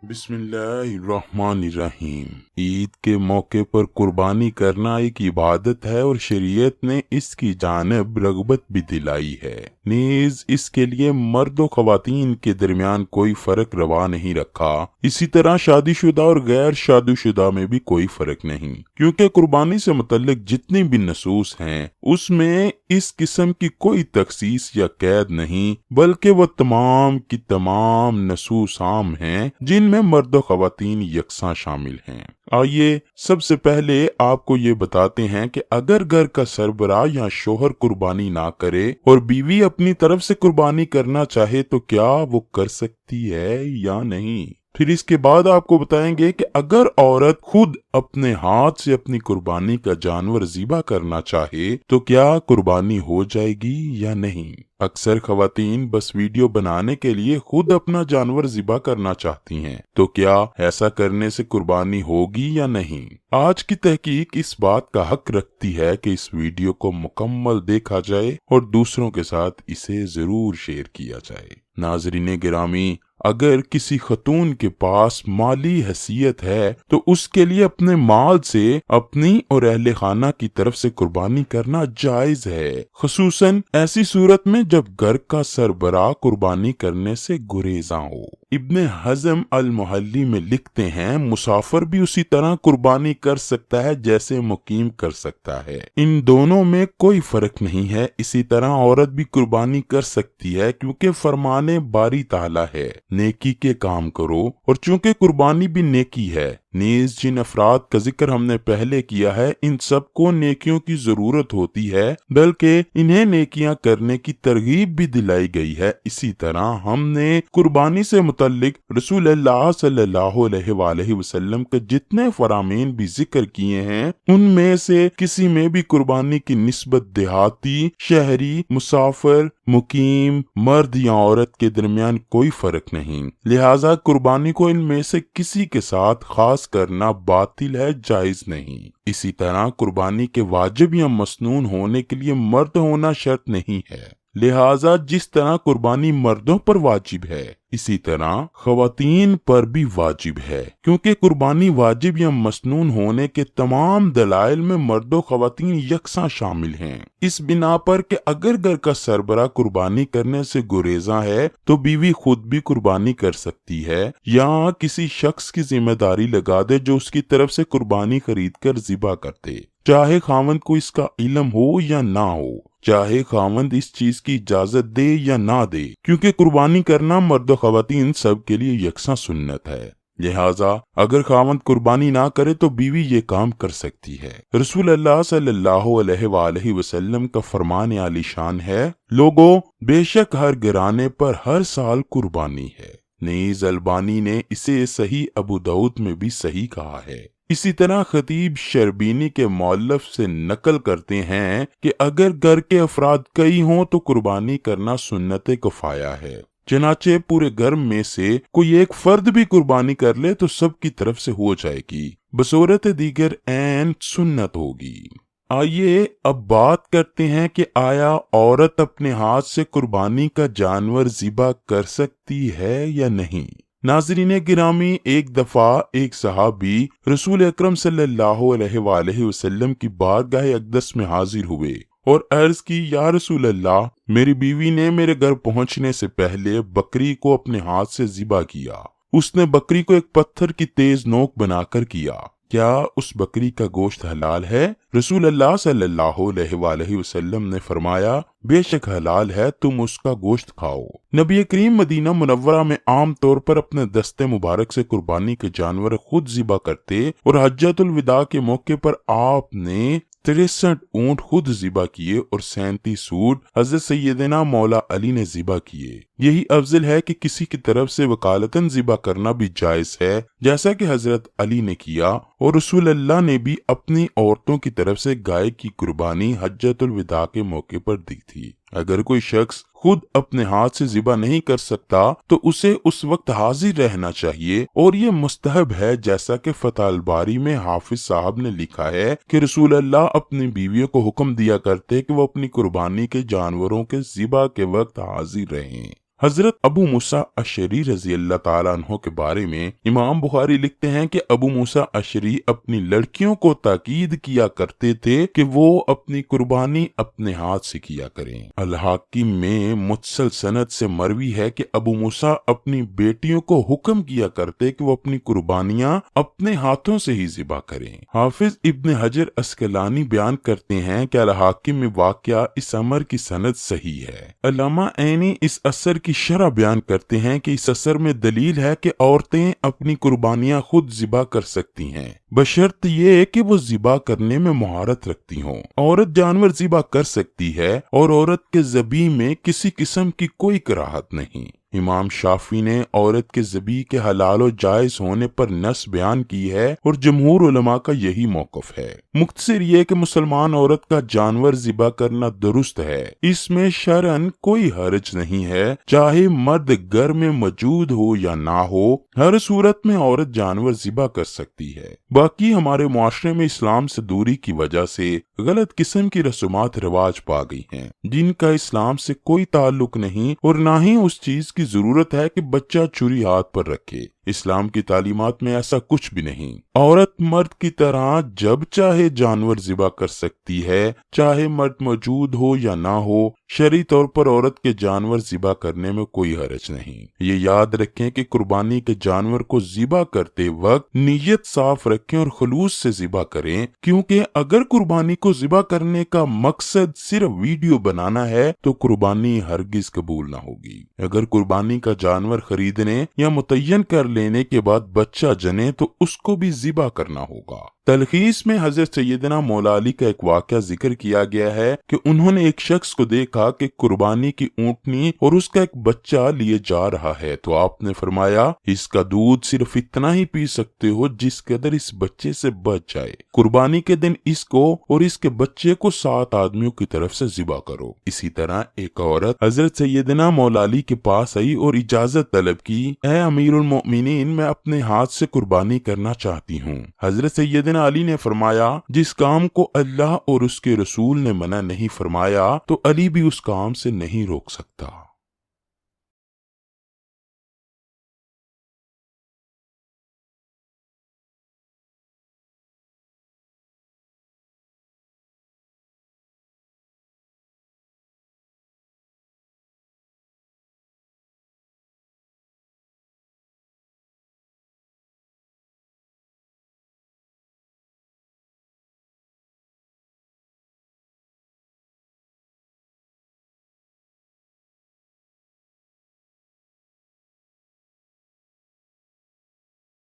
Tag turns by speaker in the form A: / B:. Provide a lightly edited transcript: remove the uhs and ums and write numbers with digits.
A: बिस्मिल्लाहिर्रहमानिर्रहीम। ईद के मौके पर कुर्बानी करना एक इबादत है और शरीयत ने इसकी जानिब रग़बत भी दिलाई है। नीज इसके लिए मर्द और ख़वातीन के दरमियान कोई फ़र्क रवा नहीं रखा। इसी तरह शादीशुदा और गैर शादीशुदा में भी कोई फ़र्क नहीं, क्योंकि कुर्बानी से मुतल्लिक जितनी भी नसूस हैं उसमें इस किस्म की कोई तखसीस या कैद नहीं, बल्कि वह तमाम की तमाम नसूस आम हैं जिनमें मर्द और ख़वातीन यकसा शामिल हैं। आइए सबसे पहले आपको ये बताते हैं कि अगर घर का सरबराह या शोहर कुर्बानी ना करे और बीवी अपनी तरफ से कुर्बानी करना चाहे तो क्या वो कर सकती है या नहीं। फिर इसके बाद आपको बताएंगे कि अगर औरत खुद अपने हाथ से अपनी कुर्बानी का जानवर ज़िबा करना चाहे तो क्या कुर्बानी हो जाएगी या नहीं। अक्सर ख़वातीन बस वीडियो बनाने के लिए खुद अपना जानवर ज़िबा करना चाहती हैं, तो क्या ऐसा करने से कुर्बानी होगी या नहीं। आज की तहकीक इस बात का हक रखती है कि इस वीडियो को मुकम्मल देखा जाए और दूसरों के साथ इसे जरूर शेयर किया जाए। नाज़रीन गिरामी, अगर किसी खतून के पास माली हैसियत है तो उसके लिए अपने माल से अपनी और अहले खाना की तरफ से कुर्बानी करना जायज है, खुसूसन ऐसी सूरत में जब घर का सरबराह कुर्बानी करने से गुरेज़ा हो। इब्न हज़म अल मुहल्ली में लिखते हैं, मुसाफिर भी उसी तरह कुर्बानी कर सकता है जैसे मुकीम कर सकता है, इन दोनों में कोई फर्क नहीं है। इसी तरह औरत भी कुर्बानी कर सकती है, क्योंकि फरमाने बारी ताला है, नेकी के काम करो, और चूंकि कुर्बानी भी नेकी है। नीज जिन अफराद का जिक्र हमने पहले किया है, इन सब को नेकियों की जरूरत होती है, बल्कि इन्हें नेकियां करने की तरगीब भी दिलाई गई है। इसी तरह हमने कुर्बानी से मुतल्लिक रसूलुल्लाह सल्लल्लाहु अलैहि वसल्लम के जितने फरामीन भी जिक्र किए हैं, उनमें से किसी में भी कुर्बानी की निस्बत देहाती, शहरी, मुसाफिर, मुकीम, मर्द या औरत के दरमियान कोई फर्क नहीं। लिहाजा कुर्बानी को इनमें से किसी के साथ खास करना बातिल है, जायज नहीं। इसी तरह कुर्बानी के वाजिब या मसनून होने के लिए मर्द होना शर्त नहीं है। लिहाजा जिस तरह कुर्बानी मर्दों पर वाजिब है, इसी तरह ख़वातीन पर भी वाजिब है, क्योंकि कुर्बानी वाजिब या मसनून होने के तमाम दलाइल में मर्दों ख़वातीन यकसा शामिल हैं। इस बिना पर कि अगर घर का सरबराह कुर्बानी करने से गुरेज़ा है तो बीवी खुद भी कुर्बानी कर सकती है या किसी शख्स की जिम्मेदारी लगा दे जो उसकी तरफ से कुर्बानी खरीद कर ज़िबा करते, चाहे खावंद को इसका इल्म हो या ना हो, चाहे खावंद इस चीज की इजाजत दे या ना दे, क्योंकि कुर्बानी करना मर्द और ख़वातीन सब के लिए यकसा सुन्नत है। लिहाजा अगर खावंद कुर्बानी ना करे तो बीवी ये काम कर सकती है। रसूलुल्लाह सल्लल्लाहु अलैहि वसल्लम का फरमान आलीशान है, लोगों, बेशक हर घराने पर हर साल कुर्बानी है। नीज अलबानी ने इसे सही अबू दाऊद में भी सही कहा है। इसी तरह खतीब शर्बीनी के मौलफ से नकल करते हैं कि अगर घर के अफराद कई हों तो कुर्बानी करना सुन्नत किफाया है, चनाचे पूरे घर में से कोई एक फर्द भी कुर्बानी कर ले तो सब की तरफ से हो जाएगी, बसूरत दीगर ऐन सुन्नत होगी। आइए अब बात करते हैं कि आया औरत अपने हाथ से कुर्बानी का जानवर ज़िबा कर सकती है या नहीं। नाज़रीन गिरामी, एक दफा एक सहाबी रसूल अकरम सल्लल्लाहु अलैहि वसल्लम की बारगाह अक़दस में हाजिर हुए और अर्ज की, या रसूल अल्लाह, मेरी बीवी ने मेरे घर पहुंचने से पहले बकरी को अपने हाथ से ज़िबा किया। उसने बकरी को एक पत्थर की तेज नोक बनाकर किया, क्या उस बकरी का गोश्त हलाल है? रसूल अल्लाह सल्लल्लाहु अलैहि वसल्लम ने फरमाया, बेशक हलाल है, तुम उसका गोश्त खाओ। नबी करीम मदीना मुनव्वरा में आम तौर पर अपने दस्ते मुबारक से कुर्बानी के जानवर खुद ज़िबा करते और हज्जतुल विदा के मौके पर आपने 63 ऊंट खुद ज़िबा किए और 37 ऊंट हज़रत सैयदना मौला अली ने ज़िबा किए। यही अफजल है कि किसी की तरफ से वकालतन ज़िबा करना भी जायज है, जैसा कि हज़रत अली ने किया, और रसूल अल्लाह ने भी अपनी औरतों की तरफ से गाय की कुर्बानी हज्जतुल विदा के मौके पर दी थी। अगर कोई शख्स खुद अपने हाथ से ज़िबा नहीं कर सकता तो उसे उस वक्त हाजिर रहना चाहिए, और ये मुस्तहब है, जैसा कि फतह अल बारी में हाफिज साहब ने लिखा है कि रसूल अल्लाह अपनी बीवियों को हुक्म दिया करते कि वो अपनी कुर्बानी के जानवरों के ज़िबा के वक्त हाजिर रहें। حضرت ابو موسیٰ اشعری رضی اللہ تعالیٰ عنہ کے بارے میں امام بخاری لکھتے ہیں کہ ابو موسیٰ اشعری اپنی لڑکیوں کو تاکید کیا کرتے تھے کہ وہ اپنی قربانی اپنے ہاتھ سے کیا کریں۔ الحاکم میں متصل سند سے مروی ہے کہ ابو موسیٰ اپنی بیٹیوں کو حکم کیا کرتے کہ وہ اپنی قربانیاں اپنے ہاتھوں سے ہی ذبح کریں۔ حافظ ابن حجر عسقلانی بیان کرتے ہیں کہ الحاکم میں واقعہ اس امر کی سند صحیح ہے۔ علامہ عینی اس اثر کی شرح بیان کرتے ہیں کہ اس اثر میں دلیل ہے کہ عورتیں اپنی قربانیاں خود ذبح کر سکتی ہیں، بشرط یہ کہ وہ ذبح کرنے میں مہارت رکھتی ہوں۔ عورت جانور ذبح کر سکتی ہے اور عورت کے ذبح میں کسی قسم کی کوئی کراہت نہیں۔ امام شافعی نے عورت کے ذبح کے حلال و جائز ہونے پر نص بیان کی ہے اور جمہور علماء کا یہی موقف ہے۔ مختصر یہ کہ مسلمان عورت کا جانور ذبح کرنا درست ہے، اس میں شرعاً کوئی حرج نہیں ہے، چاہے مرد گھر میں موجود ہو یا نہ ہو، ہر صورت میں عورت جانور ذبح کر سکتی ہے۔ باقی ہمارے معاشرے میں اسلام سے دوری کی وجہ سے غلط قسم کی رسومات رواج پا گئی ہیں، جن کا اسلام سے کوئی تعلق نہیں اور نہ ہی اس چیز کی ضرورت ہے کہ بچہ چھری ہاتھ پر رکھے۔ اسلام کی تعلیمات میں ایسا کچھ بھی نہیں۔ عورت مرد کی طرح جب چاہے جانور ذبح کر سکتی ہے، چاہے مرد موجود ہو یا نہ ہو۔ شرعی طور پر عورت کے جانور ذبح کرنے میں کوئی حرج نہیں۔ یہ یاد رکھیں کہ قربانی کے جانور کو ذبح کرتے وقت نیت صاف رکھیں اور خلوص سے ذبح کریں، کیونکہ اگر قربانی کو ذبح کرنے کا مقصد صرف ویڈیو بنانا ہے تو قربانی ہرگز قبول نہ ہوگی۔ اگر قربانی کا جانور خریدنے یا متعین کر لینے کے بعد بچہ جنے تو اس کو بھی ذبح کرنا ہوگا۔ تلخیص میں حضرت سیدنا مولا علی کا ایک واقعہ ذکر کیا گیا ہے کہ انہوں نے ایک شخص کو دیکھا کہ قربانی کی اونٹنی اور اس کا ایک بچہ لیے جا رہا ہے، تو آپ نے فرمایا اس کا دودھ صرف اتنا ہی پی سکتے ہو جس قدر اس بچے سے بچ جائے۔ قربانی کے دن اس کو اور اس کے بچے کو 7 آدمیوں کی طرف سے ذبح کرو۔ اسی طرح ایک عورت حضرت سیدنا مولا علی کے پاس آئی اور اجازت طلب کی، اے امیر المؤمنین، میں اپنے ہاتھ سے قربانی کرنا چاہتی ہوں۔ حضرت سیدنا علی نے فرمایا، جس کام کو اللہ اور اس کے رسول نے منع نہیں فرمایا تو علی بھی اس کام سے نہیں روک سکتا۔